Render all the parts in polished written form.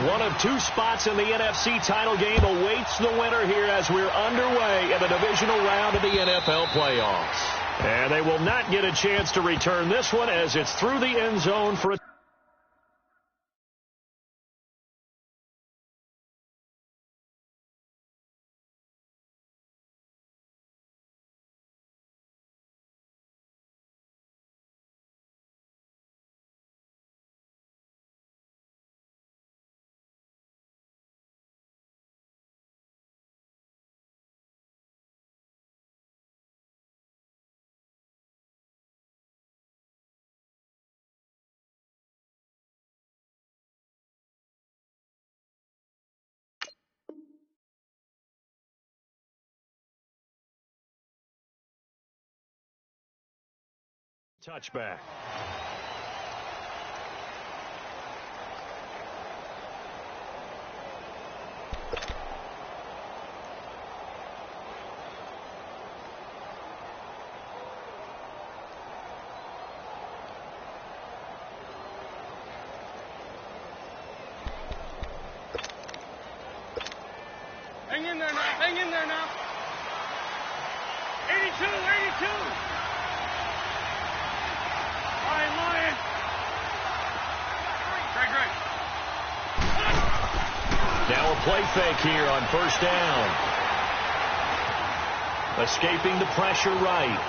One of two spots in the NFC title game awaits the winner here as we're underway in the divisional round of the NFL playoffs. And they will not get a chance to return this one as it's through the end zone for a touchback. Hang in there now. Hang in there now. 82, 82. Lion. Great. Now a play fake here on first down. Escaping the pressure right.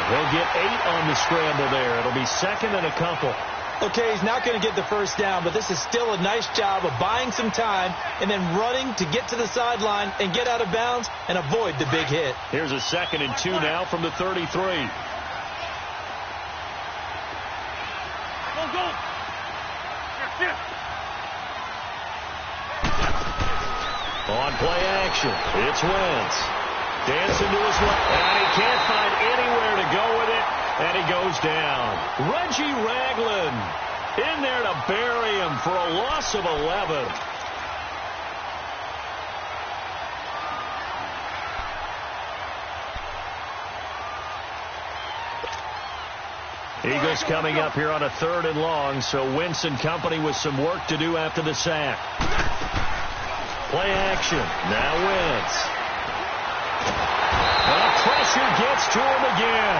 He'll get 8 on the scramble there. It'll be second and a couple. Okay, he's not going to get the first down, but this is still a nice job of buying some time and then running to get to the sideline and get out of bounds and avoid the big hit. Here's a 2nd and 2 now from the 33. Go. Yes. On play action, it's Wentz. Dancing to his left, and he can't find anywhere to go with it, and he goes down. Reggie Ragland in there to bury him for a loss of 11. Eagles coming up here on a 3rd and long, so Wentz and company with some work to do after the sack. Play action. Now Wentz. The pressure gets to him again.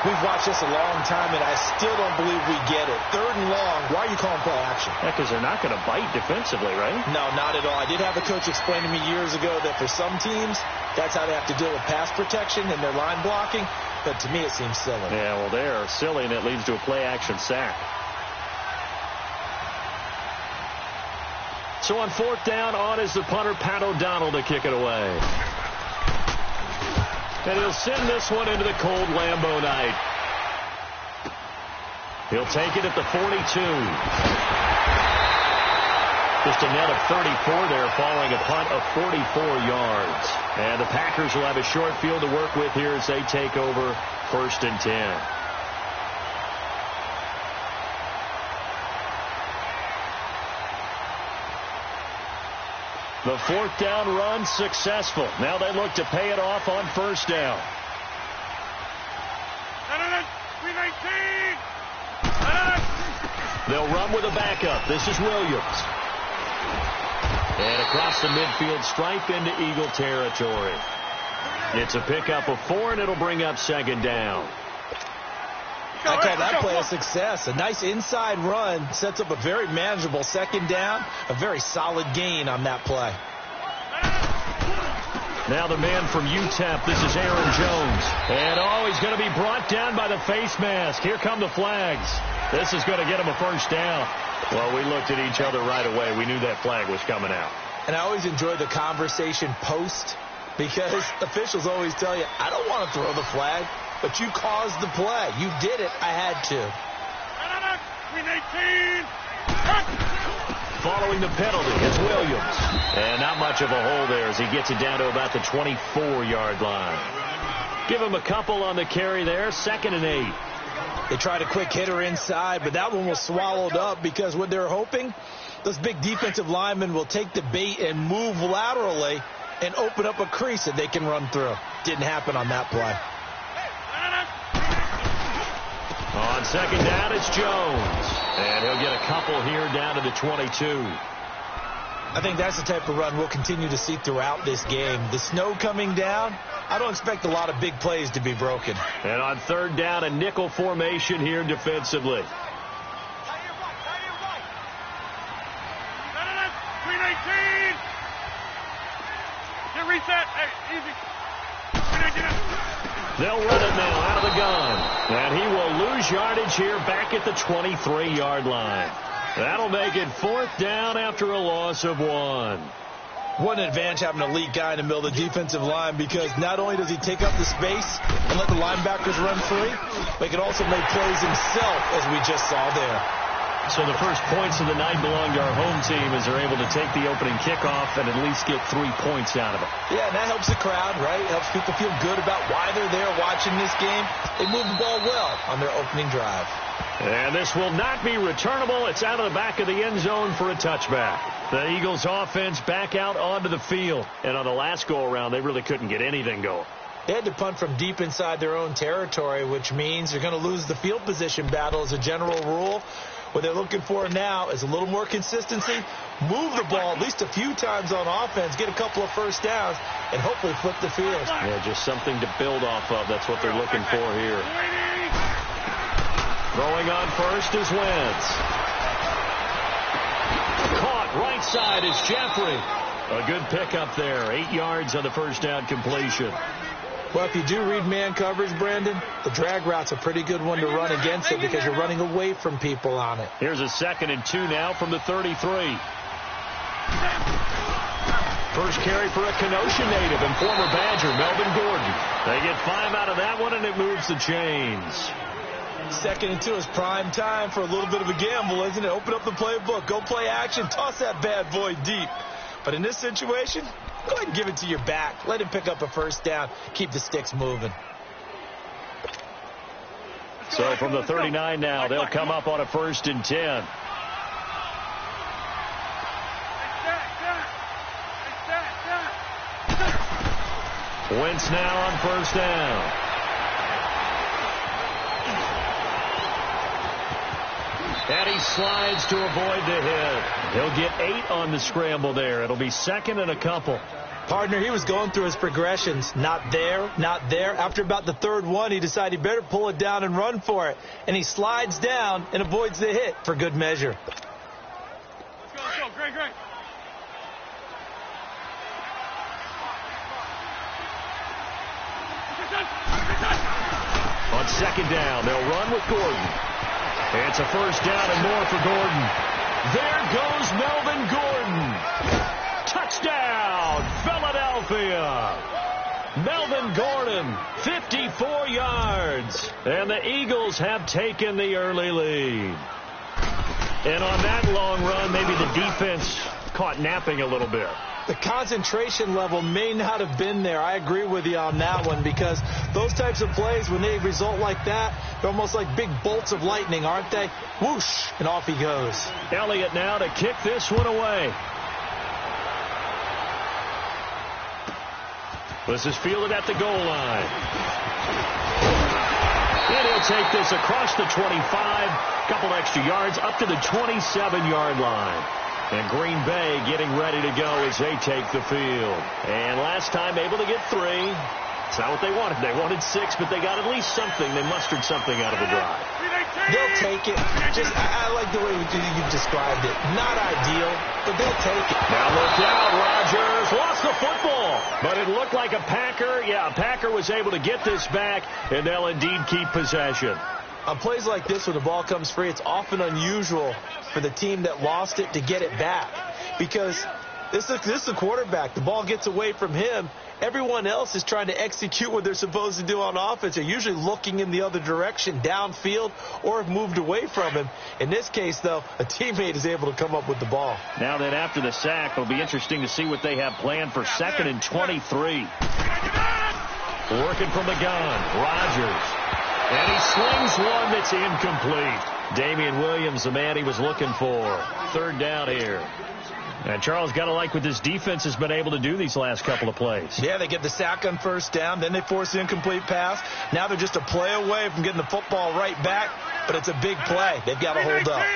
We've watched this a long time, and I still don't believe we get it. 3rd and long. Why are you calling play action? Yeah, because they're not going to bite defensively, right? No, not at all. I did have a coach explain to me years ago that for some teams, that's how they have to deal with pass protection and their line blocking. But to me, it seems silly. Yeah, well, they're silly, and it leads to a play-action sack. So on 4th down, on is the punter, Pat O'Donnell, to kick it away. And he'll send this one into the cold Lambeau night. He'll take it at the 42. Just a net of 34 there, following a punt of 44 yards. And the Packers will have a short field to work with here as they take over 1st and 10. The 4th down run successful. Now they look to pay it off on 1st down. They'll run with a backup. This is Williams. And across the midfield stripe into Eagle territory. It's a pickup of 4, and it'll bring up 2nd down. I call that play a success. A nice inside run sets up a very manageable 2nd down. A very solid gain on that play. Now the man from UTEP, this is Aaron Jones. And he's going to be brought down by the face mask. Here come the flags. This is going to get him a 1st down. Well, we looked at each other right away. We knew that flag was coming out. And I always enjoy the conversation post because officials always tell you, I don't want to throw the flag, but you caused the play. You did it. I had to. Following the penalty is Williams. And not much of a hole there as he gets it down to about the 24-yard line. Give him a couple on the carry there. 2nd and 8. They tried a quick hitter inside, but that one was swallowed up because what they're hoping, those big defensive linemen will take the bait and move laterally and open up a crease that they can run through. Didn't happen on that play. On second down, it's Jones. And he'll get a couple here down to the 22. I think that's the type of run we'll continue to see throughout this game. The snow coming down, I don't expect a lot of big plays to be broken. And on third down, a nickel formation here defensively. 319. Get reset. Hey, easy. 319. They'll run it now out of the gun. And he will lose yardage here back at the 23-yard line. That'll make it fourth down after a loss of 1. What an advantage having an elite guy in the middle of the defensive line, because not only does he take up the space and let the linebackers run free, but he can also make plays himself, as we just saw there. So the first points of the night belong to our home team as they're able to take the opening kickoff and at least get 3 points out of it. Yeah, and that helps the crowd, right? It helps people feel good about why they're there watching this game. They move the ball well on their opening drive. And this will not be returnable. It's out of the back of the end zone for a touchback. The Eagles offense back out onto the field. And on the last go-around, they really couldn't get anything going. They had to punt from deep inside their own territory, which means they're going to lose the field position battle as a general rule. What they're looking for now is a little more consistency, move the ball at least a few times on offense, get a couple of first downs, and hopefully flip the field. Yeah, just something to build off of. That's what they're looking for here. Throwing on first is Wentz. Caught right side is Jeffrey. A good pickup there. 8 yards on the first down completion. Well, if you do read man coverage, Brandon, the drag route's a pretty good one to run against it because you're running away from people on it. Here's a 2nd and 2 now from the 33. First carry for a Kenosha native and former Badger, Melvin Gordon. They get 5 out of that one, and it moves the chains. 2nd and 2 is prime time for a little bit of a gamble, isn't it? Open up the playbook, go play action, toss that bad boy deep. But in this situation, go ahead and give it to your back. Let him pick up a first down. Keep the sticks moving. So from the 39 now, they'll come up on a 1st and 10. Wentz now on first down. And he slides to avoid the hit. He'll get 8 on the scramble there. It'll be 2nd and a couple. Partner, he was going through his progressions. Not there, not there. After about the 3rd one, he decided he better pull it down and run for it. And he slides down and avoids the hit for good measure. Let's go. Great. On 2nd down, they'll run with Gordon. It's a first down and more for Gordon. There goes Melvin Gordon. Touchdown, Philadelphia. Melvin Gordon, 54 yards. And the Eagles have taken the early lead. And on that long run, maybe the defense caught napping a little bit. The concentration level may not have been there. I agree with you on that one, because those types of plays, when they result like that, they're almost like big bolts of lightning, aren't they? Whoosh, and off he goes. Elliott now to kick this one away. This is fielded at the goal line. And he'll take this across the 25, couple extra yards, up to the 27-yard line. And Green Bay getting ready to go as they take the field. And last time able to get 3. It's not what they wanted. They wanted 6, but they got at least something. They mustered something out of the drive. They'll take it. I like the way you described it. Not ideal, but they'll take it. Now look out, Rodgers lost the football. But it looked like a Packer was able to get this back, and they'll indeed keep possession. On plays like this, when the ball comes free, it's often unusual for the team that lost it to get it back, because this is the quarterback. The ball gets away from him. Everyone else is trying to execute what they're supposed to do on offense. They're usually looking in the other direction, downfield, or have moved away from him. In this case, though, a teammate is able to come up with the ball. Now then, after the sack, it'll be interesting to see what they have planned for 2nd and 23. Working from the gun, Rodgers. And he slings one that's incomplete. Damian Williams, the man he was looking for. 3rd down here. And Charles, got to like what this defense has been able to do these last couple of plays. Yeah, they get the sack on first down, then they force the incomplete pass. Now they're just a play away from getting the football right back, but it's a big play. They've got to hold up.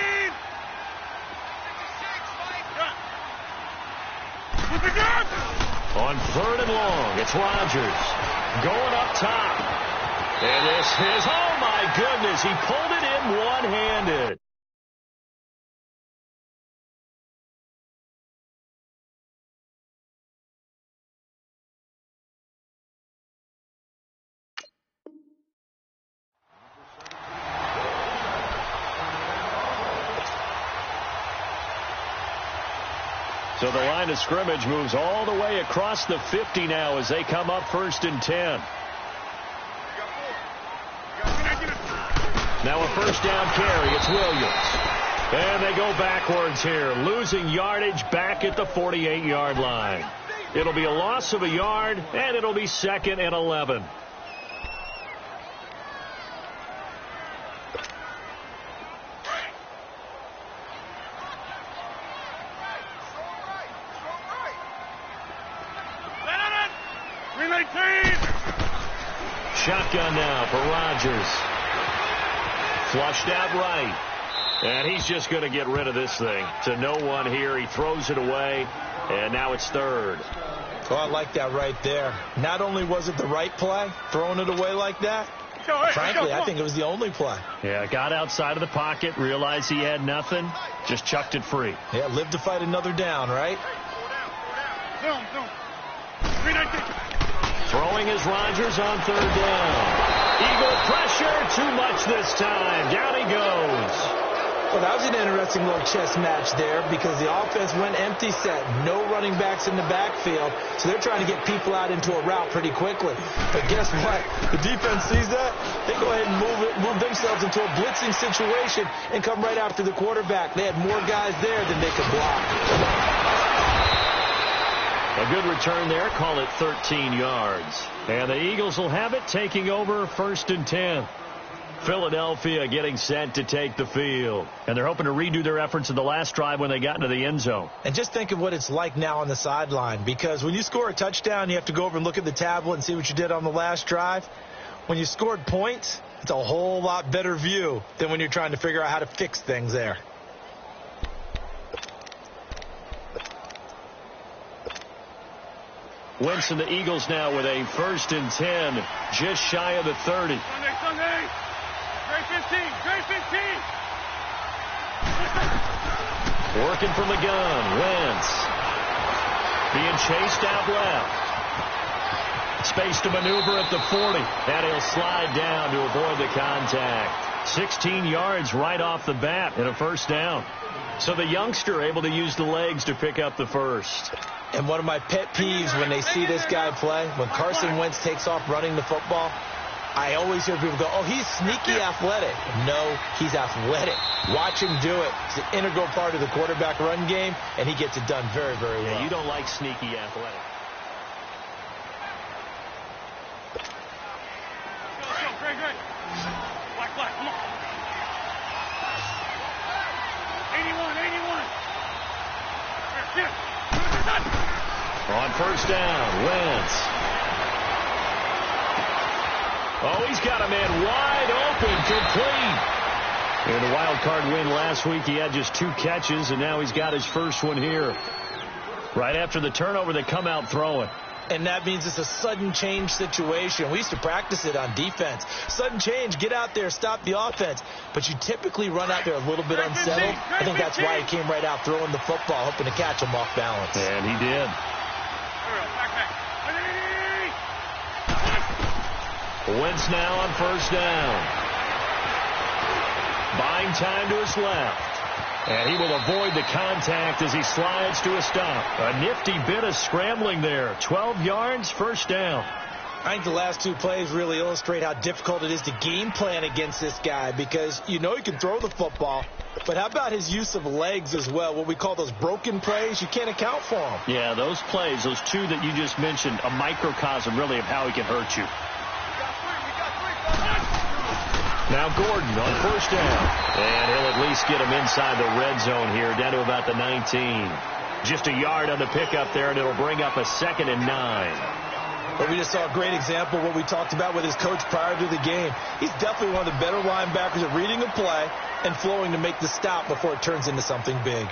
On 3rd and long, it's Rodgers going up top. And this is, oh my goodness, he pulled it in one-handed. So the line of scrimmage moves all the way across the 50 now as they come up 1st and 10. Now a 1st down carry. It's Williams. And they go backwards here, losing yardage back at the 48-yard line. It'll be a loss of a yard, and it'll be 2nd and 11. Shotgun now for Rodgers. Flushed out right. And he's just going to get rid of this thing. To no one here. He throws it away. And now it's 3rd. Oh, I like that right there. Not only was it the right play, throwing it away like that, frankly, I think it was the only play. Yeah, got outside of the pocket, realized he had nothing, just chucked it free. Yeah, live to fight another down, right? Throwing is Rodgers on 3rd down. Eagle pressure, too much this time. Down he goes. Well, that was an interesting little chess match there because the offense went empty set. No running backs in the backfield, so they're trying to get people out into a route pretty quickly. But guess what? The defense sees that. They go ahead and move themselves into a blitzing situation and come right after the quarterback. They had more guys there than they could block. A good return there. Call it 13 yards. And the Eagles will have it, taking over 1st and 10. Philadelphia getting set to take the field. And they're hoping to redo their efforts in the last drive when they got into the end zone. And just think of what it's like now on the sideline. Because when you score a touchdown, you have to go over and look at the tablet and see what you did on the last drive. When you scored points, it's a whole lot better view than when you're trying to figure out how to fix things there. Wentz and the Eagles now with a 1st and 10, just shy of the 30. Sunday. Gray 15. Working from the gun. Wentz being chased out left. Space to maneuver at the 40. And he'll slide down to avoid the contact. 16 yards right off the bat and a 1st down. So the youngster able to use the legs to pick up the 1st. And one of my pet peeves when they see this guy play, when Carson Wentz takes off running the football, I always hear people go, oh, he's sneaky athletic. No, he's athletic. Watch him do it. It's an integral part of the quarterback run game, and he gets it done very, very well. Yeah, you don't like sneaky athletic. Great. Black, come on. 81. Here. On 1st down, Wentz. Oh, he's got a man wide open, complete. In the wild card win last week, he had just 2 catches, and now he's got his 1st one here. Right after the turnover, they come out throwing. And that means it's a sudden change situation. We used to practice it on defense. Sudden change, get out there, stop the offense. But you typically run out there a little bit unsettled. I think that's why he came right out throwing the football, hoping to catch him off balance. And he did. Wentz now on 1st down. Buying time to his left. And he will avoid the contact as he slides to a stop. A nifty bit of scrambling there. 12 yards, 1st down. I think the last 2 plays really illustrate how difficult it is to game plan against this guy because you know he can throw the football, but how about his use of legs as well, what we call those broken plays? You can't account for them. Yeah, those plays, those 2 that you just mentioned, a microcosm really of how he can hurt you. Now Gordon on 1st down. And he'll at least get him inside the red zone here, down to about the 19. Just a yard on the pickup there, and it'll bring up a 2nd and 9. But we just saw a great example of what we talked about with his coach prior to the game. He's definitely one of the better linebackers at reading a play and flowing to make the stop before it turns into something big.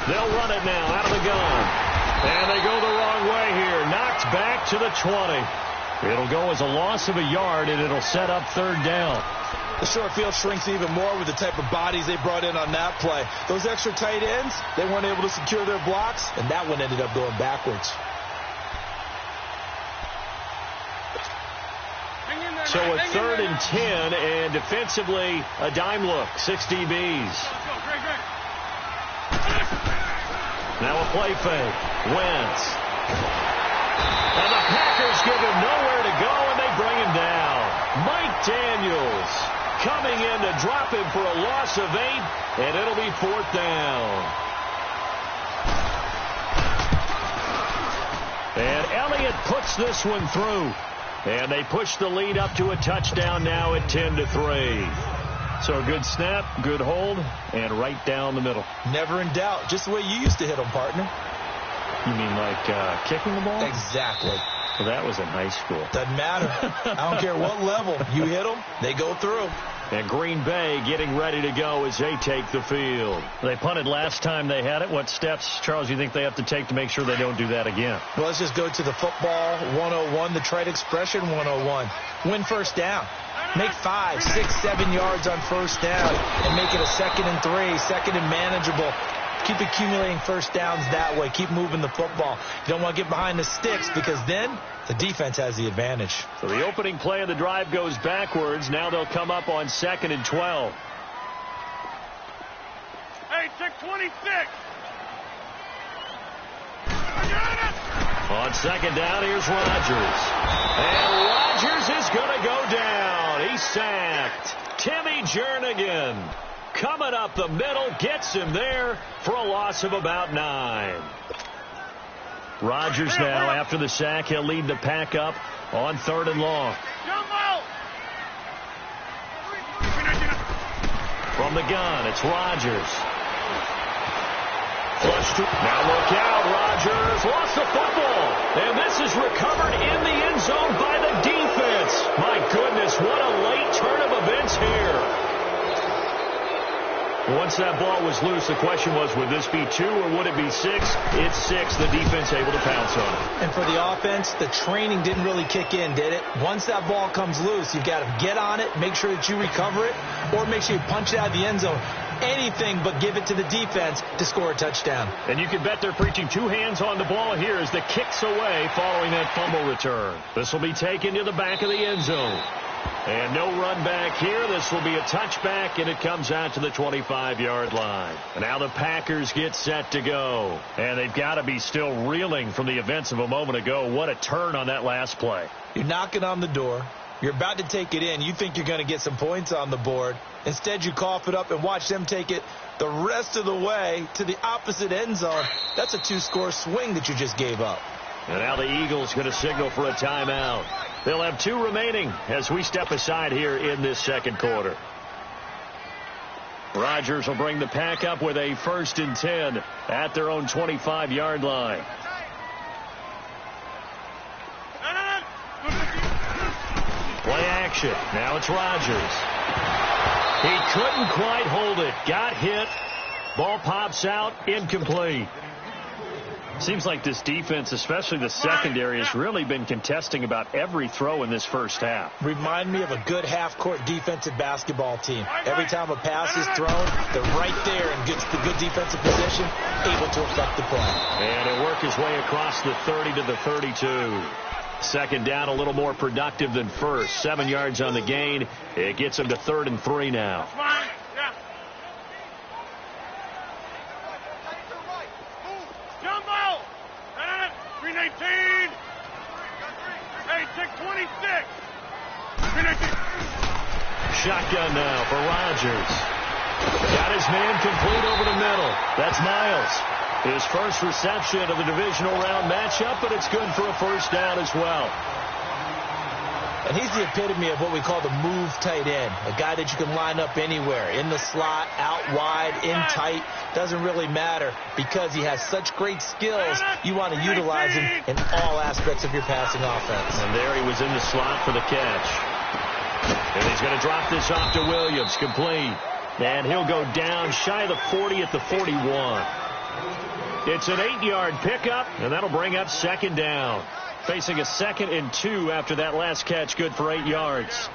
They'll run it now out of the gun. And they go the wrong way here. Knocked back to the 20. It'll go as a loss of a yard, and it'll set up 3rd down. The short field shrinks even more with the type of bodies they brought in on that play. Those extra tight ends, they weren't able to secure their blocks, and that one ended up going backwards. So a 3rd and 10, and defensively, a dime look. 6 DBs. Now a play fake. Wentz. And the Packers give him nowhere to go, and they bring him down. Mike Daniels coming in to drop him for a loss of 8, and it'll be 4th down. And Elliott puts this one through. And they push the lead up to a touchdown now at 10-3. So a good snap, good hold, and right down the middle. Never in doubt. Just the way you used to hit them, partner. You mean like kicking the ball? Exactly. Well, that was in high school. Doesn't matter. I don't care what level. You hit them, they go through. And Green Bay getting ready to go as they take the field. They punted last time they had it. What steps, Charles, you think they have to take to make sure they don't do that again? Well, let's just go to the football 101, the trite expression 101. Win first down. Make 5, 6, 7 yards on first down and make it a 2nd and 3, 2nd and manageable. Keep accumulating first downs that way. Keep moving the football. You don't want to get behind the sticks because then the defense has the advantage. So the opening play of the drive goes backwards. Now they'll come up on 2nd and 12. Hey, check 26. On 2nd down, here's Rodgers. And Rodgers is going to go down. He's sacked. Timmy Jernigan coming up the middle, gets him there for a loss of about 9. Rodgers now, after the sack, he'll lead the pack up on 3rd and long. From the gun, it's Rodgers. Now look out, Rodgers lost the football. And this is recovered in the end zone by the defense. My goodness, what a late turn of events here. Once that ball was loose, the question was, would this be 2 or would it be 6? It's 6. The defense able to pounce on it. And for the offense, the training didn't really kick in, did it? Once that ball comes loose, you've got to get on it, make sure that you recover it, or make sure you punch it out of the end zone. Anything but give it to the defense to score a touchdown. And you can bet they're preaching 2 hands on the ball here as the kick's away following that fumble return. This will be taken to the back of the end zone. And no run back here. This will be a touchback, and it comes out to the 25-yard line. And now the Packers get set to go. And they've got to be still reeling from the events of a moment ago. What a turn on that last play. You're knocking on the door. You're about to take it in. You think you're going to get some points on the board. Instead, you cough it up and watch them take it the rest of the way to the opposite end zone. That's a 2-score swing that you just gave up. And now the Eagles going to signal for a timeout. They'll have 2 remaining as we step aside here in this second quarter. Rodgers will bring the pack up with a 1st and 10 at their own 25-yard line. Play action. Now it's Rodgers. He couldn't quite hold it. Got hit. Ball pops out. Incomplete. Seems like this defense, especially the secondary, has really been contesting about every throw in this first half. Remind me of a good half-court defensive basketball team. Every time a pass is thrown, they're right there and gets the good defensive position, able to affect the play. And he'll work his way across the 30 to the 32. Second down, a little more productive than first. 7 yards on the gain. It gets him to 3rd and 3 now. Shotgun now for Rodgers. Got his man complete over the middle. That's Miles. His first reception of the divisional round matchup, but it's good for a first down as well. And he's the epitome of what we call the move tight end. A guy that you can line up anywhere. In the slot, out wide, in tight. Doesn't really matter because he has such great skills. You want to utilize him in all aspects of your passing offense. And there he was in the slot for the catch. And he's going to drop this off to Williams. Complete. And he'll go down shy of the 40 at the 41. It's an 8-yard pickup, and that'll bring up second down. Facing a 2nd and 2 after that last catch, good for 8 yards.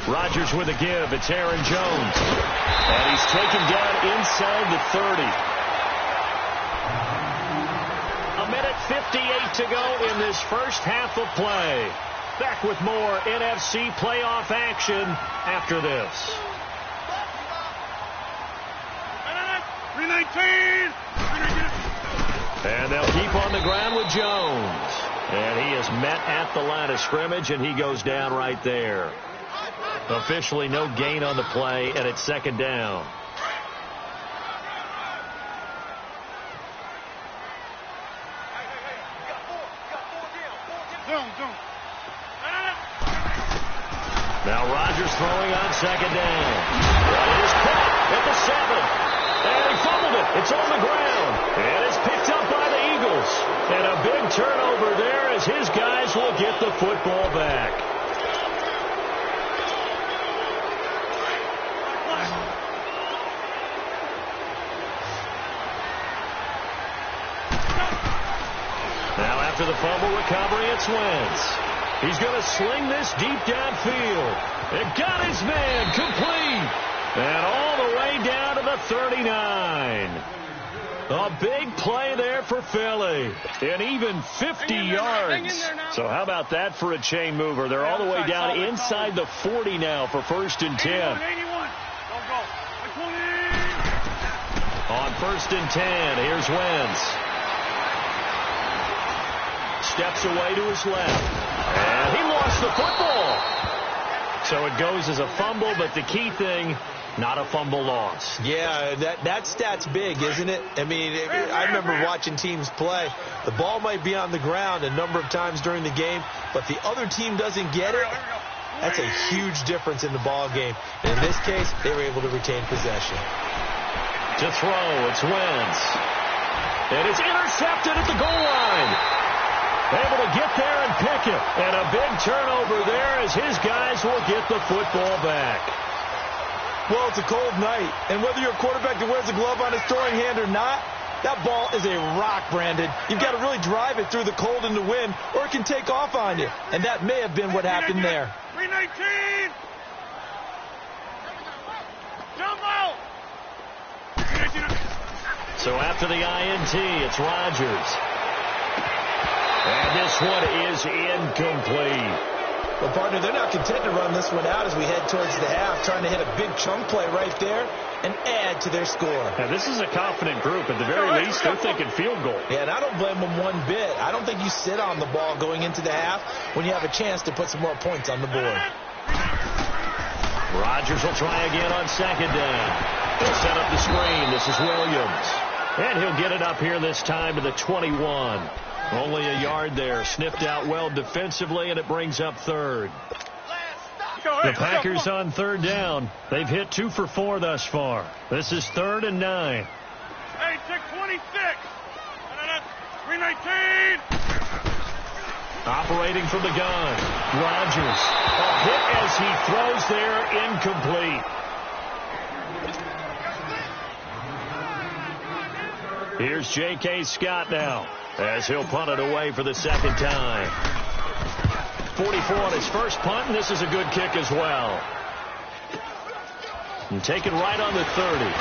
Rodgers with a give. It's Aaron Jones. And he's taken down inside the 30. A minute 58 to go in this first half of play. Back with more NFC playoff action after this. 319. And they'll keep on the ground with Jones. And he is met at the line of scrimmage, and he goes down right there. Officially no gain on the play, and it's second down. Now Rodgers throwing on second down. It is caught at the 7. And he fumbled it. It's on the ground. And it's picked up by the Eagles. And a big turnover there as his guys will get the football back. Now after the fumble recovery, it's Wentz. He's going to sling this deep downfield. It got his man complete. And all the way down to the 39. A big play there for Philly. And even 50 yards. So how about that for a chain mover? They're all the way down inside the 40 now for 1st and 10. On 1st and 10, here's Wentz. Steps away to his left. And he lost the football. So it goes as a fumble, but the key thing, not a fumble loss. Yeah, that stat's big, isn't it? I mean, I remember watching teams play. The ball might be on the ground a number of times during the game, but the other team doesn't get it. That's a huge difference in the ball game. And in this case, they were able to retain possession. To throw, it's Wentz. And it's intercepted at the goal line. Able to get there and pick it. And a big turnover there as his guys will get the football back. Well, it's a cold night, and whether you're a quarterback that wears a glove on his throwing hand or not, that ball is a rock, Brandon. You've got to really drive it through the cold and the wind, or it can take off on you. And that may have been what happened there. 319. Jump out. So after the INT, it's Rodgers. And this one is incomplete. Well, partner, they're not content to run this one out as we head towards the half, trying to hit a big chunk play right there and add to their score. Now, this is a confident group. At the very least, they're thinking field goal. Yeah, and I don't blame them one bit. I don't think you sit on the ball going into the half when you have a chance to put some more points on the board. Rodgers will try again on second down. They'll set up the screen. This is Williams. And he'll get it up here this time to the 21. Only a yard there. Sniffed out well defensively, and it brings up 3rd. The Packers on 3rd down. They've hit 2 for 4 thus far. This is 3rd and 9. Hey, 626. 319. Operating from the gun. Rodgers. A hit as he throws there, incomplete. Here's J.K. Scott now, as he'll punt it away for the 2nd time. 44 on his first punt, and this is a good kick as well. And taken right on the 30.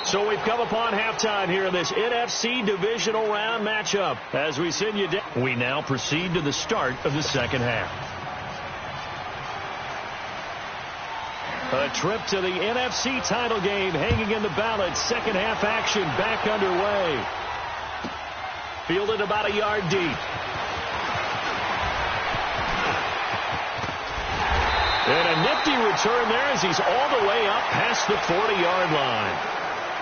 So we've come upon halftime here in this NFC divisional round matchup. As we send you down, we now proceed to the start of the 2nd half. A trip to the NFC title game hanging in the balance. 2nd half action back underway. fielded about a yard deep. And a nifty return there as he's all the way up past the 40-yard line.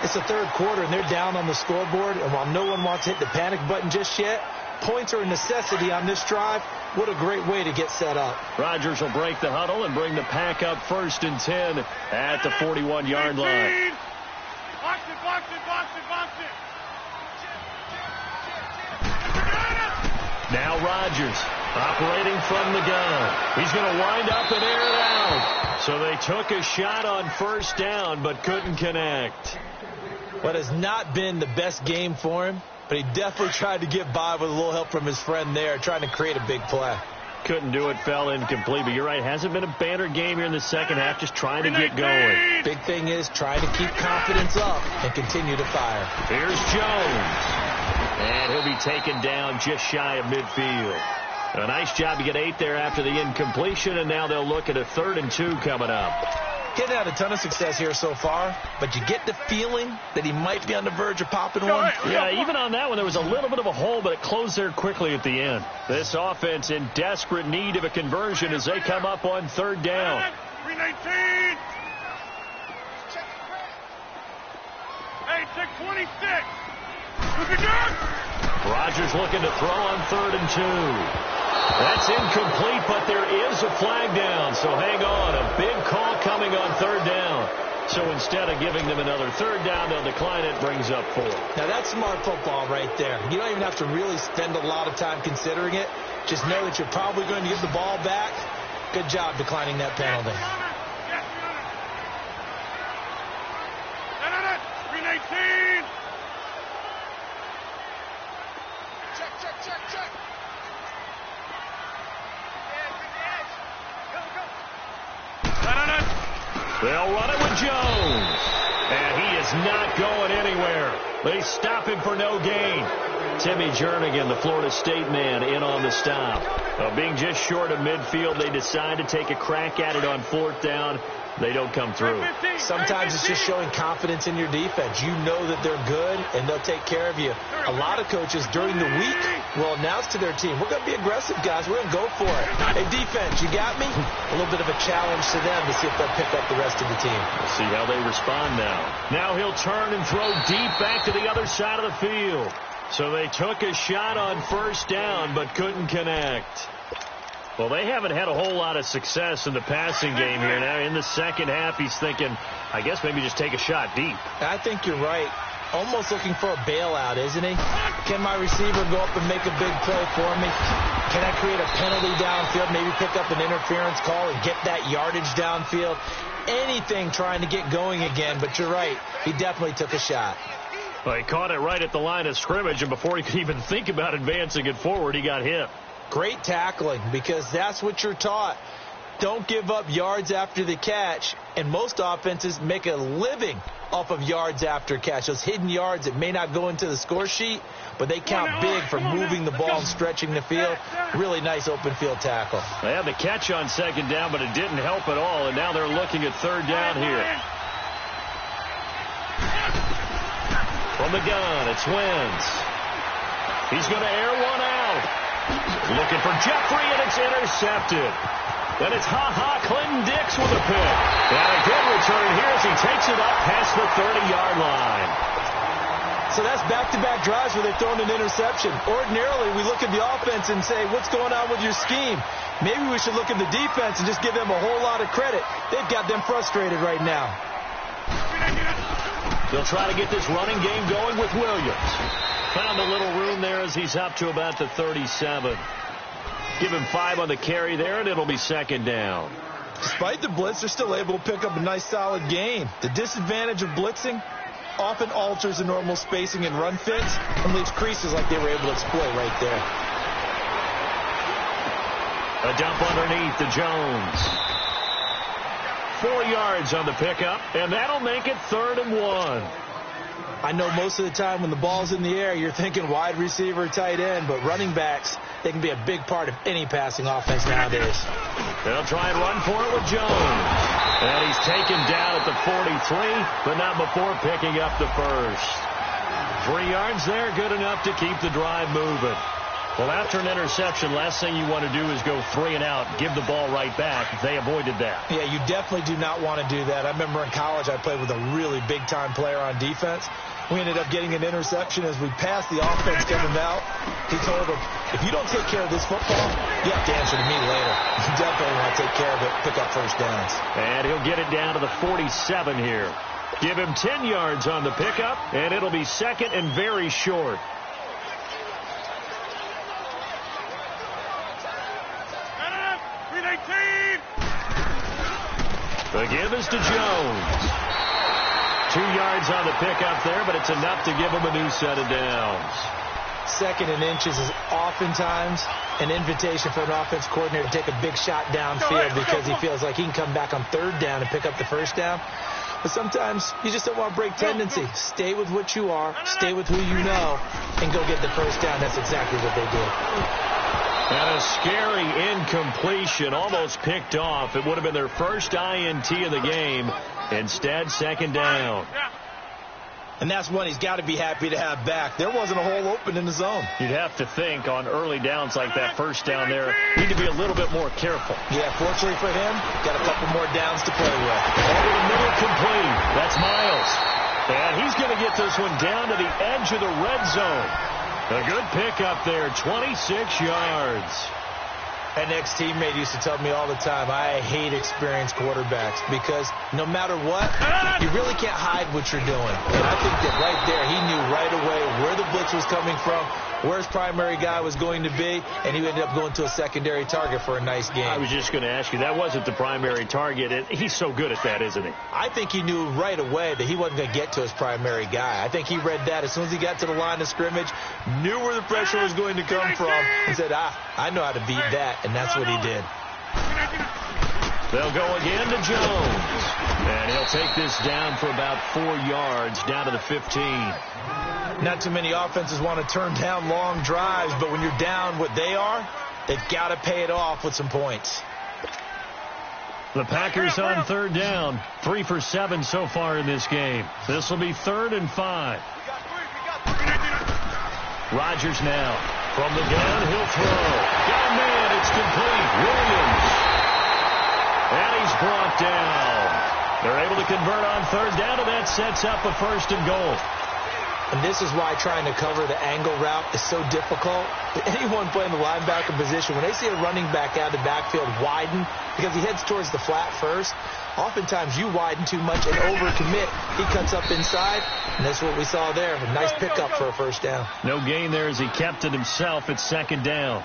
It's the third quarter, and they're down on the scoreboard. And while no one wants to hit the panic button just yet, points are a necessity on this drive. What a great way to get set up. Rodgers will break the huddle and bring the Pack up 1st and 10 at the 41-yard line. Box it, box it, box it, box it. Now Rodgers operating from the gun. He's going to wind up and air it out. So they took a shot on 1st down but couldn't connect. What has not been the best game for him, but he definitely tried to get by with a little help from his friend there, trying to create a big play. Couldn't do it, fell incomplete, but you're right, hasn't been a banner game here in the second half, just trying to get going. Big thing is trying to keep confidence up and continue to fire. Here's Jones. And he'll be taken down just shy of midfield. A nice job to get 8 there after the incompletion, and now they'll look at a 3rd and 2 coming up. Getting had a ton of success here so far, but you get the feeling that he might be on the verge of popping one. Yeah, even on that one, there was a little bit of a hole, but it closed there quickly at the end. This offense in desperate need of a conversion as they come up on 3rd down. 319. 8-6-26. Rodgers looking to throw on 3rd and 2. That's incomplete, but there is a flag down, so hang on. A big call coming on 3rd down. So instead of giving them another 3rd down, they'll decline it, brings up 4. Now that's smart football right there. You don't even have to really spend a lot of time considering it. Just know that you're probably going to get the ball back. Good job declining that penalty. 319. Check. They'll run it with Jones. And he is not going anywhere. They stop him for no gain. Timmy Jernigan, the Florida State man, in on the stop. Being just short of midfield, they decide to take a crack at it on 4th down. They don't come through. Sometimes it's just showing confidence in your defense. You know that they're good, and they'll take care of you. A lot of coaches during the week will announce to their team, we're going to be aggressive, guys. We're going to go for it. Hey, defense, you got me? A little bit of a challenge to them to see if they'll pick up the rest of the team. We'll see how they respond now. Now he'll turn and throw deep back to the other side of the field. So they took a shot on 1st down, but couldn't connect. Well, they haven't had a whole lot of success in the passing game here. Now, in the second half, he's thinking, I guess maybe just take a shot deep. I think you're right. Almost looking for a bailout, isn't he? Can my receiver go up and make a big play for me? Can I create a penalty downfield, maybe pick up an interference call and get that yardage downfield? Anything trying to get going again, but you're right. He definitely took a shot. Well, he caught it right at the line of scrimmage, and before he could even think about advancing it forward, he got hit. Great tackling, because that's what you're taught. Don't give up yards after the catch, and most offenses make a living off of yards after catch. Those hidden yards that may not go into the score sheet, but they count big for moving the ball and stretching the field. Really nice open field tackle. They had the catch on 2nd down, but it didn't help at all, and now they're looking at 3rd down here. From the gun, it's Wentz. He's going to air one out. Looking for Jeffrey, and it's intercepted. Then it's Clinton Dix with a pick. And a good return here as he takes it up past the 30-yard line. So that's back-to-back drives where they've thrown an interception. Ordinarily, we look at the offense and say, what's going on with your scheme? Maybe we should look at the defense and just give them a whole lot of credit. They've got them frustrated right now. They'll try to get this running game going with Williams. Found a little room there as he's up to about the 37. Give him 5 on the carry there, and it'll be 2nd down. Despite the blitz, they're still able to pick up a nice, solid gain. The disadvantage of blitzing often alters the normal spacing and run fits and leaves creases like they were able to exploit right there. A dump underneath to Jones. 4 yards on the pickup, and that'll make it 3rd and 1. I know most of the time when the ball's in the air, you're thinking wide receiver, tight end, but running backs, they can be a big part of any passing offense nowadays. They'll try and run for it with Jones. And he's taken down at the 43, but not before picking up the first. 3 yards there, good enough to keep the drive moving. Well, after an interception, last thing you want to do is go 3 and out, give the ball right back. They avoided that. Yeah, you definitely do not want to do that. I remember in college I played with a really big-time player on defense. We ended up getting an interception as we passed the offense coming out. He told him, if you don't take care of this football, you have to answer to me later. You definitely want to take care of it, pick up first downs. And he'll get it down to the 47 here. Give him 10 yards on the pickup, and it'll be second and very short. The give is to Jones. 2 yards on the pickup there, but it's enough to give him a new set of downs. 2nd and inches is oftentimes an invitation for an offense coordinator to take a big shot downfield because he feels like he can come back on 3rd down and pick up the first down. But sometimes you just don't want to break tendency. Stay with what you are, stay with who you know, and go get the first down. That's exactly what they did. And a scary incompletion, almost picked off. It would have been their first INT of the game. Instead, 2nd down. And that's one he's got to be happy to have back. There wasn't a hole open in the zone. You'd have to think on early downs like that first down there, need to be a little bit more careful. Yeah, fortunately for him, got a couple more downs to play with. Over the middle, complete. That's Miles. And he's going to get this one down to the edge of the red zone. A good pickup there, 26 yards. An ex-teammate used to tell me all the time, I hate experienced quarterbacks because no matter what, you really can't hide what you're doing. And I think that right there, he knew right away where the blitz was coming from, where his primary guy was going to be, and he ended up going to a secondary target for a nice game. I was just going to ask you, that wasn't the primary target. He's so good at that, isn't he? I think he knew right away that he wasn't going to get to his primary guy. I think he read that as soon as he got to the line of scrimmage, knew where the pressure was going to come from, and said, I know how to beat that. And that's what he did. They'll go again to Jones. And he'll take this down for about 4 yards, down to the 15. Not too many offenses want to turn down long drives, but when you're down what they are, they've got to pay it off with some points. The Packers on 3rd down. 3 for 7 so far in this game. This will be 3rd and 5. Rodgers now. From the gun, he'll throw. Got a man, it's complete. Williams. And he's brought down. They're able to convert on 3rd down, and that sets up a 1st and goal. And this is why trying to cover the angle route is so difficult. Anyone playing the linebacker position, when they see a running back out of the backfield widen because he heads towards the flat first, oftentimes you widen too much and overcommit. He cuts up inside, and that's what we saw there. A nice pickup for a 1st down. No gain there as he kept it himself at 2nd down.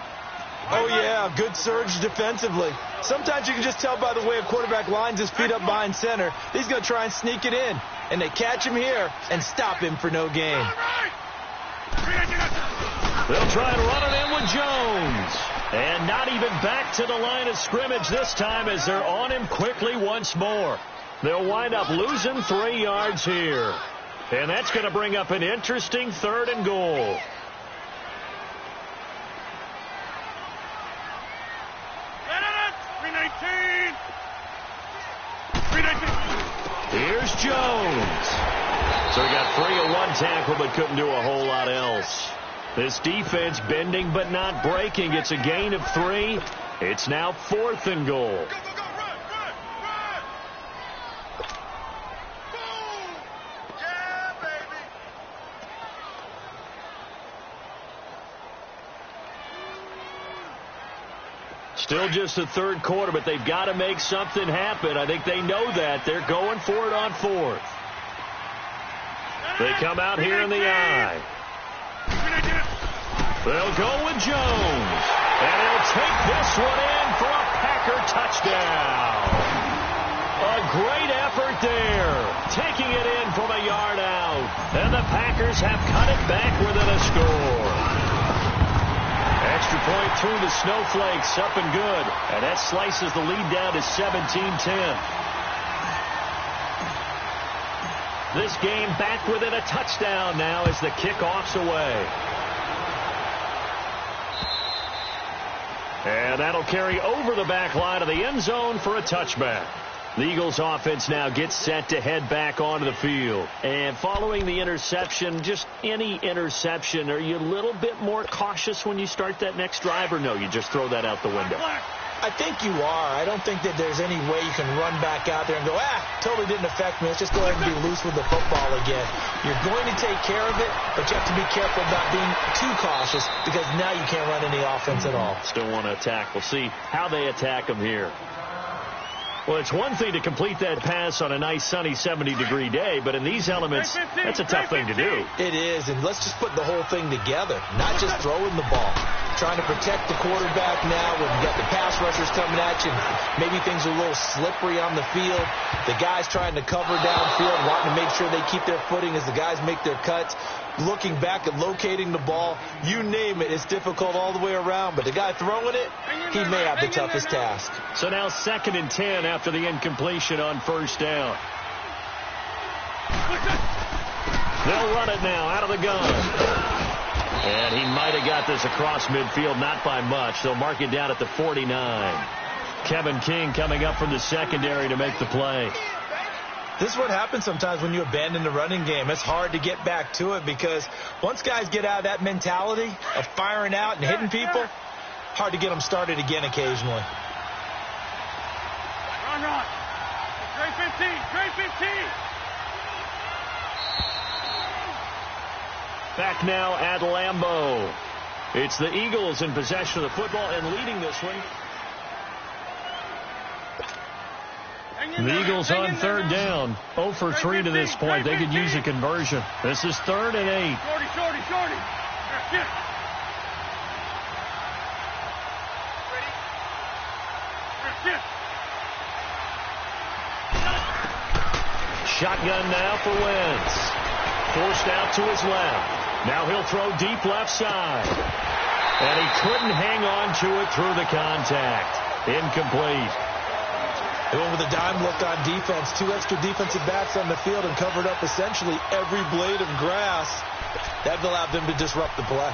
Oh, yeah, good surge defensively. Sometimes you can just tell by the way a quarterback lines his feet up behind center. He's going to try and sneak it in. And they catch him here and stop him for no gain. They'll try and run it in with Jones. And not even back to the line of scrimmage this time as they're on him quickly once more. They'll wind up losing 3 yards here. And that's going to bring up an interesting 3rd and goal. Here's Jones. So he got free of 1 tackle but couldn't do a whole lot else. This defense bending but not breaking. It's a gain of 3. It's now 4th and goal. Still just the 3rd quarter, but they've got to make something happen. I think they know that. They're going for it on 4th. They come out here in the eye. They'll go with Jones. And he'll take this one in for a Packer touchdown. A great effort there. Taking it in from a yard out. And the Packers have cut it back within a score. Extra point through the snowflakes, up and good. And that slices the lead down to 17-10. This game back within a touchdown now as the kickoff's away. And that'll carry over the back line of the end zone for a touchback. The Eagles offense now gets set to head back onto the field. And following the interception, just any interception, are you a little bit more cautious when you start that next drive, or no, you just throw that out the window? I think you are. I don't think that there's any way you can run back out there and go, totally didn't affect me. Let's just go ahead and be loose with the football again. You're going to take care of it, but you have to be careful about being too cautious because now you can't run any offense at all. Still want to attack. We'll see how they attack them here. Well, it's one thing to complete that pass on a nice sunny 70-degree day, but in these elements, that's a tough thing to do. It is, and let's just put the whole thing together, not just throwing the ball. Trying to protect the quarterback now when you got the pass rushers coming at you. Maybe things are a little slippery on the field. The guys trying to cover downfield, wanting to make sure they keep their footing as the guys make their cuts. Looking back and locating the ball, you name it, it's difficult all the way around. But the guy throwing it, he may have the toughest task. So now 2nd and 10 after the incompletion on 1st down. They'll run it now out of the gun. And he might have got this across midfield, not by much. They'll mark it down at the 49. Kevin King coming up from the secondary to make the play. This is what happens sometimes when you abandon the running game. It's hard to get back to it because once guys get out of that mentality of firing out and hitting people, hard to get them started again occasionally. Run. Trey 15. Back now at Lambeau. It's the Eagles in possession of the football and leading this one. The Eagles on 3rd down. 0 for 3 to this point. They could use a conversion. This is 3rd and 8. Shorty. Shotgun now for Wentz. Forced out to his left. Now he'll throw deep left side. And he couldn't hang on to it through the contact. Incomplete. They went with a dime look on defense. 2 extra defensive backs on the field and covered up essentially every blade of grass. That allowed them to disrupt the play.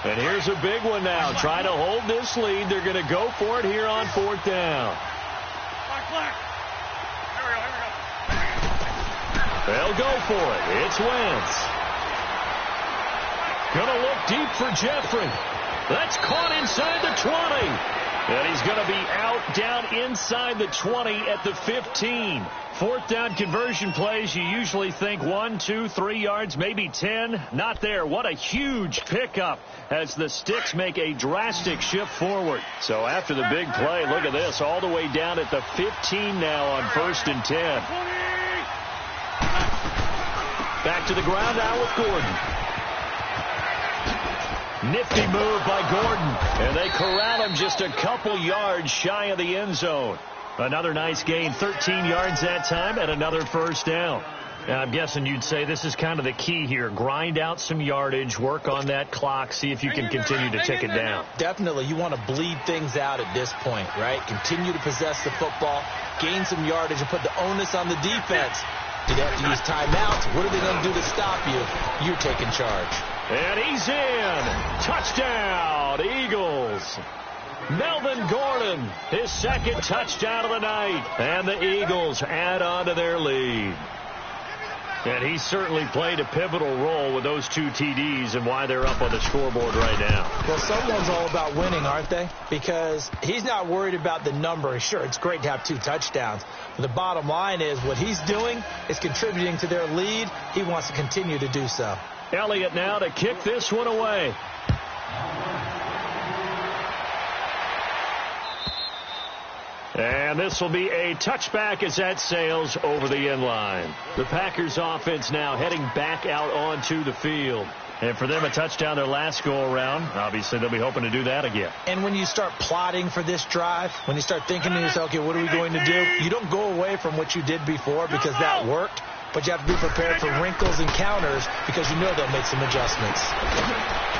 And here's a big one now. Trying to hold this lead. They're going to go for it here on 4th down. They'll go for it. It's Wentz. Going to look deep for Jeffrey. That's caught inside the 20. And he's going to be out down inside the 20 at the 15. 4th down conversion plays, you usually think 1, 2, 3 yards, maybe 10. Not there. What a huge pickup as the Sticks make a drastic shift forward. So after the big play, look at this, all the way down at the 15 now on 1st and 10. Back to the ground now with Gordon. Nifty move by Gordon. And they corral him just a couple yards shy of the end zone. Another nice gain, 13 yards that time, and another 1st down. And I'm guessing you'd say this is kind of the key here. Grind out some yardage, work on that clock, see if you can continue to tick it down. Definitely. You want to bleed things out at this point, right? Continue to possess the football, gain some yardage, and put the onus on the defense. Do they have to use timeouts? What are they going to do to stop you? You're taking charge. And he's in. Touchdown, Eagles. Melvin Gordon, his 2nd touchdown of the night. And the Eagles add on to their lead. And he certainly played a pivotal role with those 2 TDs and why they're up on the scoreboard right now. Well, someone's all about winning, aren't they? Because he's not worried about the number. Sure, it's great to have 2 touchdowns. But the bottom line is what he's doing is contributing to their lead. He wants to continue to do so. Elliott now to kick this one away. And this will be a touchback as that sails over the end line. The Packers offense now heading back out onto the field. And for them, a touchdown their last go-around. Obviously, they'll be hoping to do that again. And when you start plotting for this drive, when you start thinking to yourself, okay, what are we going to do? You don't go away from what you did before because that worked. But you have to be prepared for wrinkles and counters because you know they'll make some adjustments.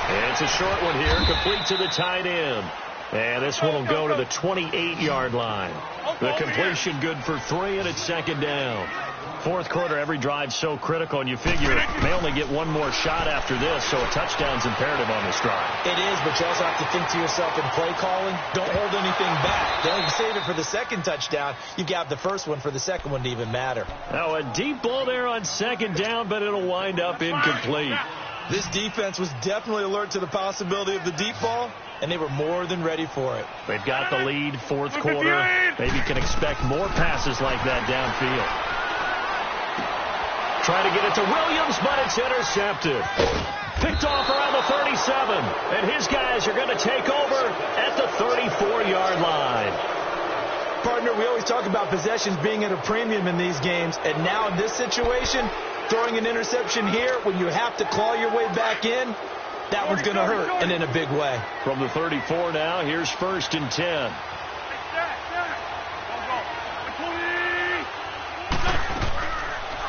And it's a short one here, complete to the tight end. And this one will go to the 28-yard line. The completion good for 3, and it's 2nd down. Fourth quarter, every drive so critical, and you figure may only get one more shot after this, so a touchdown's imperative on this drive. It is, but you also have to think to yourself in play calling, don't hold anything back. Don't save it for the second touchdown. You got the first one for the second one to even matter. Now a deep ball there on second down, but it'll wind up incomplete. This defense was definitely alert to the possibility of the deep ball, and they were more than ready for it. They've got the lead, fourth quarter. Maybe can expect more passes like that downfield. Trying to get it to Williams, but it's intercepted. Picked off around the 37, and his guys are going to take over at the 34-yard line. Partner, we always talk about possessions being at a premium in these games, and now in this situation, throwing an interception here when you have to claw your way back in, that one's going to hurt, and in a big way. From the 34 now, here's 1st and 10.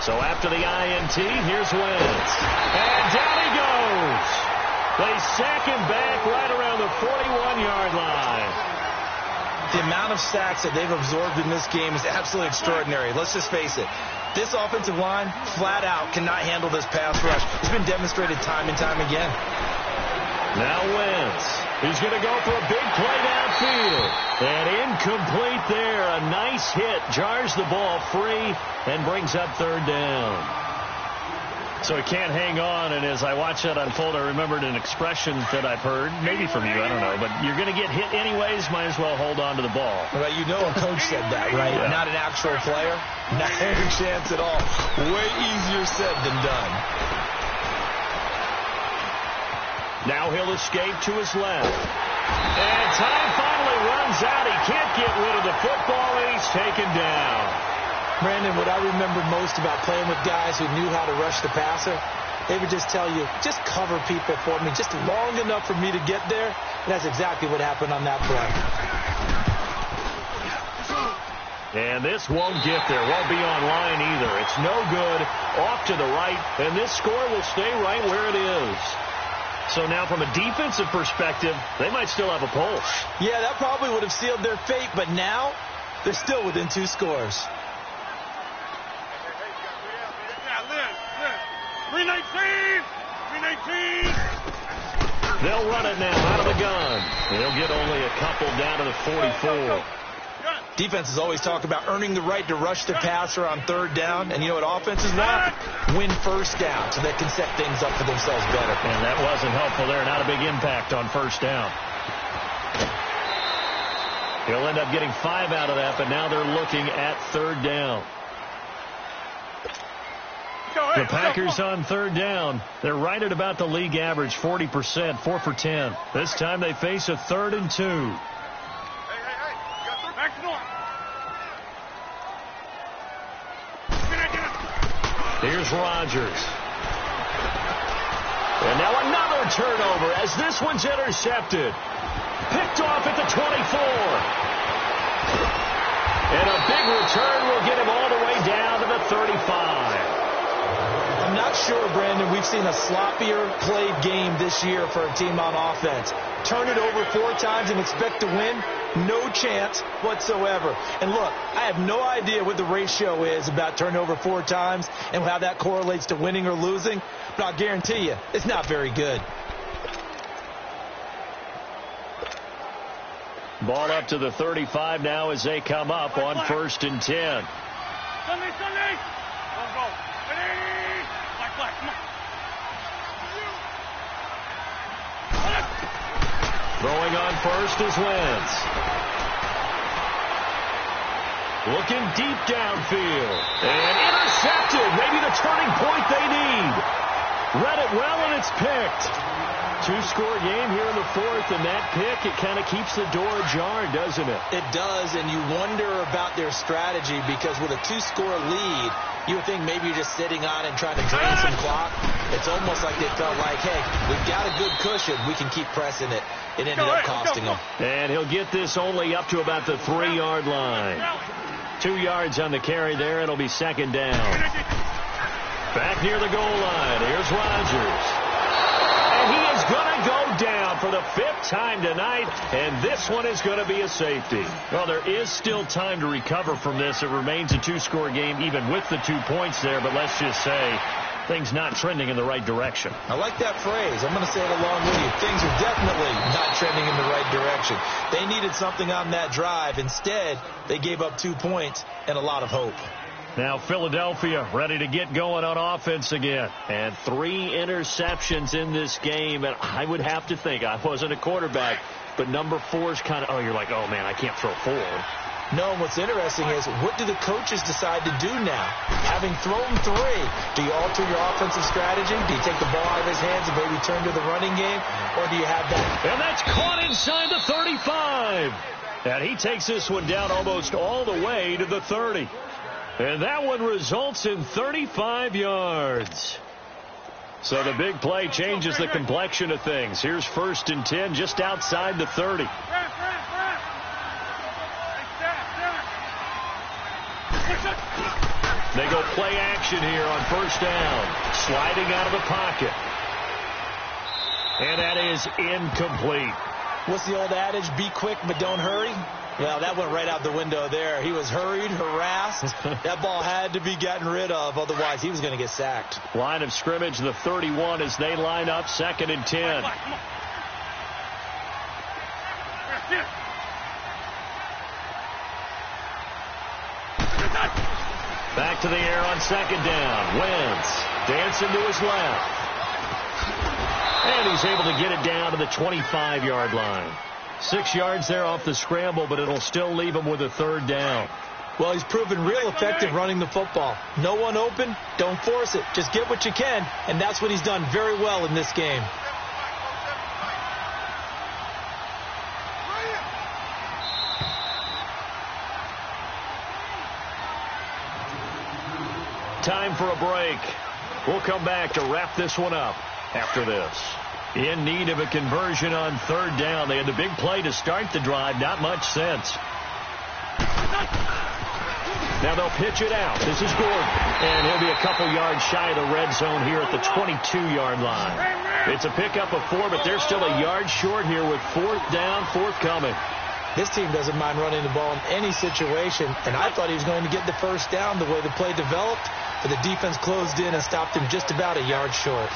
So after the INT, here's Wentz. And down he goes. They sack him back right around the 41-yard line. The amount of sacks that they've absorbed in this game is absolutely extraordinary. Let's just face it. This offensive line, flat out, cannot handle this pass rush. It's been demonstrated time and time again. Now Wentz. He's going to go for a big play downfield. And incomplete there. A nice hit. Jars the ball free and brings up 3rd down. So he can't hang on. And as I watch that unfold, I remembered an expression that I've heard, maybe from you, I don't know. But you're going to get hit anyways. Might as well hold on to the ball. Well, you know a coach said that, right? Yeah. Not an actual player. Not a chance at all. Way easier said than done. Now he'll escape to his left. And time finally runs out. He can't get rid of the football, and he's taken down. Brandon, what I remember most about playing with guys who knew how to rush the passer, they would just tell you, just cover people for me, just long enough for me to get there. And that's exactly what happened on that play. And this won't get there. Won't be on line either. It's no good. Off to the right. And this score will stay right where it is. So now from a defensive perspective, they might still have a pulse. Yeah, that probably would have sealed their fate, but now they're still within 2 scores. 319! They'll run it now out of the gun. They'll get only a couple down to the 44. Defenses always talk about earning the right to rush the passer on 3rd down. And you know what offenses want? Win 1st down so they can set things up for themselves better. And that wasn't helpful there. Not a big impact on 1st down. He'll end up getting 5 out of that, but now they're looking at 3rd down. The Packers on 3rd down. They're right at about the league average, 40%, 4 for 10. This time they face a 3rd and 2. Here's Rodgers. And now another turnover as this one's intercepted. Picked off at the 24. And a big return will get him all the way down to the 35. I'm not sure, Brandon, we've seen a sloppier played game this year for a team on offense. Turn it over 4 times and expect to win? No chance whatsoever. And look, I have no idea what the ratio is about turning over 4 times and how that correlates to winning or losing, but I'll guarantee you, it's not very good. Ball up to the 35 now as they come up on 1st and 10. Sunday! Go. Ready? Black, come on. Throwing on 1st is Wentz. Looking deep downfield. And intercepted. Maybe the turning point they need. Read it well, and it's picked. 2-score game here in the 4th, and that pick, it kind of keeps the door ajar, doesn't it? It does, and you wonder about their strategy because with a 2-score lead, you would think maybe you're just sitting on it and trying to drain some clock. It's almost like they felt like, hey, we've got a good cushion. We can keep pressing it. It ended up costing them. And he'll get this only up to about the 3-yard line. 2 yards on the carry there. It'll be 2nd down. Back near the goal line. Here's Rodgers. And he is going to go down for for the 5th time tonight, and this one is going to be a safety. Well, there is still time to recover from this. It remains a 2-score game even with the 2 points there, but let's just say things not trending in the right direction. I like that phrase. I'm going to say it along with you. Things are definitely not trending in the right direction. They needed something on that drive. Instead, they gave up 2 points and a lot of hope. Now Philadelphia ready to get going on offense again. And 3 interceptions in this game. And I would have to think, I wasn't a quarterback, but number 4 is kind of, you're like, oh, man, I can't throw 4. No, what's interesting is, what do the coaches decide to do now? Having thrown 3, do you alter your offensive strategy? Do you take the ball out of his hands and maybe turn to the running game? Or do you have that? And that's caught inside the 35. And he takes this one down almost all the way to the 30. And that one results in 35 yards. So the big play changes the complexion of things. Here's 1st and 10 just outside the 30. They go play action here on 1st down. Sliding out of the pocket. And that is incomplete. What's the old adage? Be quick, but don't hurry. Well, that went right out the window there. He was hurried, harassed. That ball had to be gotten rid of. Otherwise, he was going to get sacked. Line of scrimmage, the 31 as they line up 2nd and 10. Back to the air on 2nd down. Wentz dancing to his left. And he's able to get it down to the 25-yard line. 6 yards there off the scramble, but it'll still leave him with a 3rd down. Well, he's proven real effective running the football. No one open, don't force it. Just get what you can, and that's what he's done very well in this game. Time for a break. We'll come back to wrap this one up after this. In need of a conversion on 3rd down. They had the big play to start the drive. Not much sense. Now they'll pitch it out. This is Gordon. And he'll be a couple yards shy of the red zone here at the 22-yard line. It's a pickup of 4, but they're still a yard short here with 4th down, forthcoming. This team doesn't mind running the ball in any situation, and I thought he was going to get the 1st down the way the play developed, but the defense closed in and stopped him just about a yard short.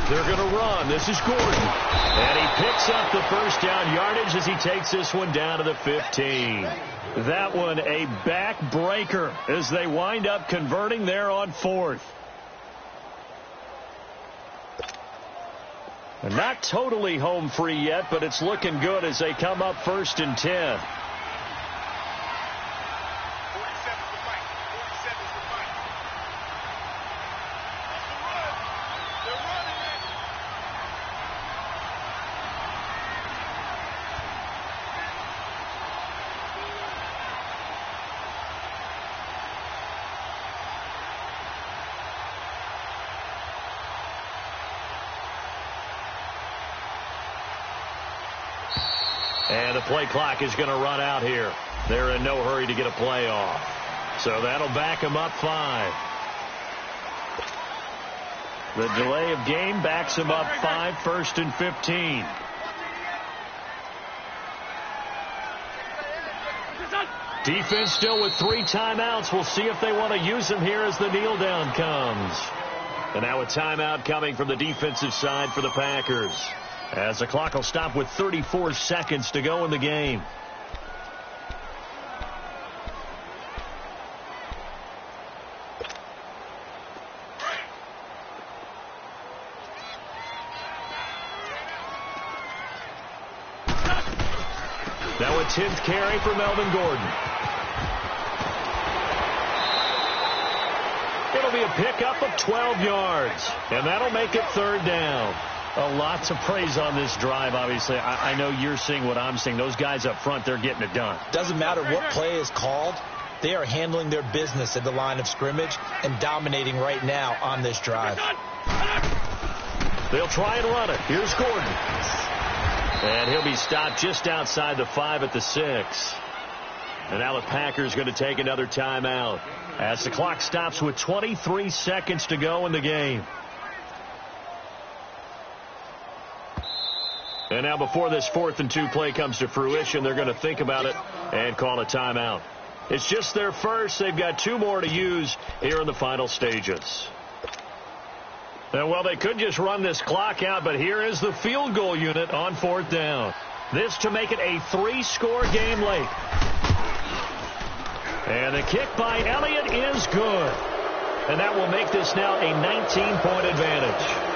They're going to run. This is Gordon. And he picks up the 1st down yardage as he takes this one down to the 15. That one a backbreaker as they wind up converting there on 4th. And not totally home free yet, but it's looking good as they come up 1st and 10. And the play clock is going to run out here. They're in no hurry to get a play off. So that'll back them up 5. The delay of game backs them up 5, 1st and 15. Defense still with 3 timeouts. We'll see if they want to use them here as the kneel down comes. And now a timeout coming from the defensive side for the Packers, as the clock will stop with 34 seconds to go in the game. Now a 10th carry for Melvin Gordon. It'll be a pickup of 12 yards, and that'll make it 3rd down. Lots of praise on this drive, obviously. I know you're seeing what I'm seeing. Those guys up front, they're getting it done. Doesn't matter what play is called. They are handling their business at the line of scrimmage and dominating right now on this drive. They'll try and run it. Here's Gordon. And he'll be stopped just outside the 5 at the 6. And now the Packers going to take another timeout as the clock stops with 23 seconds to go in the game. And now before this 4th and 2 play comes to fruition, they're going to think about it and call a timeout. It's just their first. They've got 2 more to use here in the final stages. And, well, they could just run this clock out, but here is the field goal unit on 4th down. This to make it a 3-score game late. And the kick by Elliott is good. And that will make this now a 19-point advantage.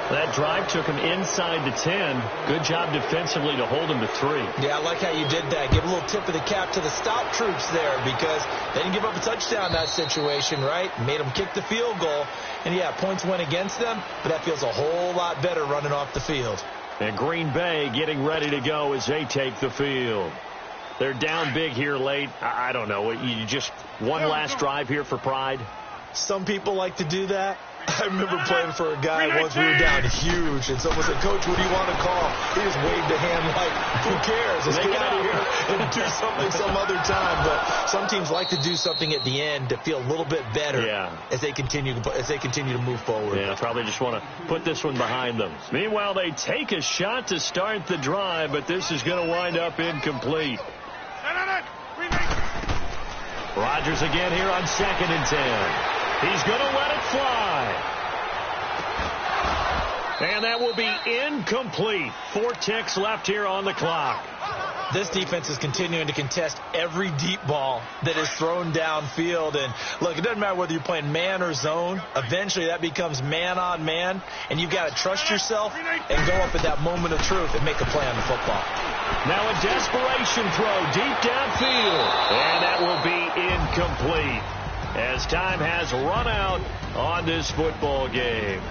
That drive took him inside the 10. Good job defensively to hold him to 3. Yeah, I like how you did that. Give a little tip of the cap to the stop troops there because they didn't give up a touchdown in that situation, right? Made them kick the field goal. And, yeah, points went against them, but that feels a whole lot better running off the field. And Green Bay getting ready to go as they take the field. They're down big here late. I don't know. You just one last drive here for pride? Some people like to do that. I remember playing for a guy once we were down huge, and someone said, "Coach, what do you want to call?" He just waved a hand like, "Who cares? Let's get out of here and do something some other time." But some teams like to do something at the end to feel a little bit better as they continue to move forward. Yeah, probably just want to put this one behind them. Meanwhile, they take a shot to start the drive, but this is going to wind up incomplete. Rodgers again here on 2nd and 10. He's going to let it fly. And that will be incomplete. 4 ticks left here on the clock. This defense is continuing to contest every deep ball that is thrown downfield. And, look, it doesn't matter whether you're playing man or zone. Eventually that becomes man on man. And you've got to trust yourself and go up at that moment of truth and make a play on the football. Now a desperation throw deep downfield. And that will be incomplete, as time has run out on this football game.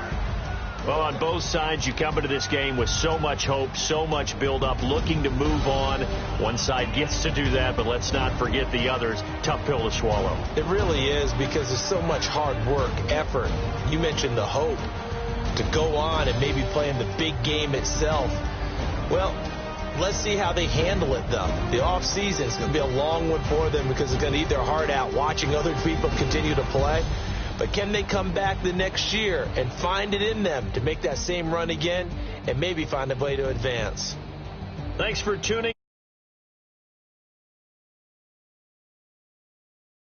Well, on both sides, you come into this game with so much hope, so much build-up, looking to move on. One side gets to do that, but let's not forget the others. Tough pill to swallow. It really is, because there's so much hard work, effort. You mentioned the hope to go on and maybe play in the big game itself. Well, let's see how they handle it, though. The offseason is going to be a long one for them because they're going to eat their heart out watching other people continue to play. But can they come back the next year and find it in them to make that same run again and maybe find a way to advance? Thanks for tuning